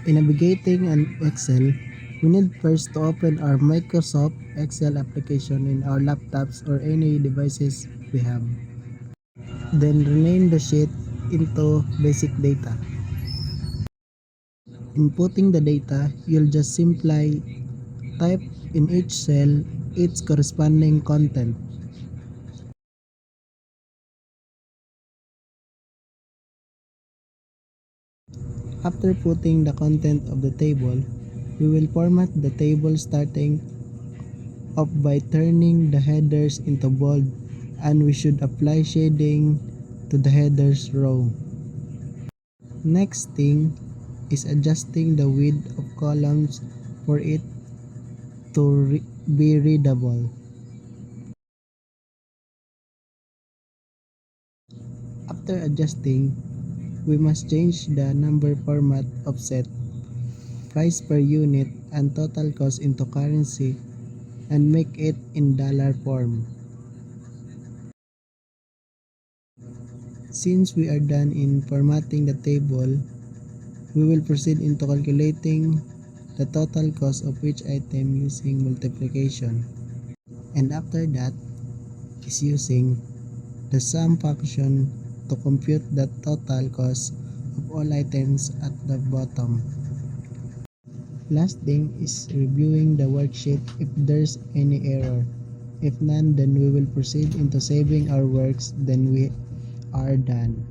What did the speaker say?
In navigating an Excel, we need first to open our Microsoft Excel application in our laptops or any devices we have. Then rename the sheet into basic data. Inputting the data, you'll just simply type in each cell its corresponding content. After putting the content of the table, we will format the table starting off by turning the headers into bold, and we should apply shading to the headers row. Next thing is adjusting the width of columns for it to be readable. After adjusting, we must change the number format offset, price per unit, and total cost into currency and make it in dollar form. Since we are done in formatting the table, we will proceed into calculating the total cost of each item using multiplication. And after that is using the sum function to compute the total cost of all items at the bottom. Last thing is reviewing the worksheet if there's any error. If none, then we will proceed into saving our works, then we are done.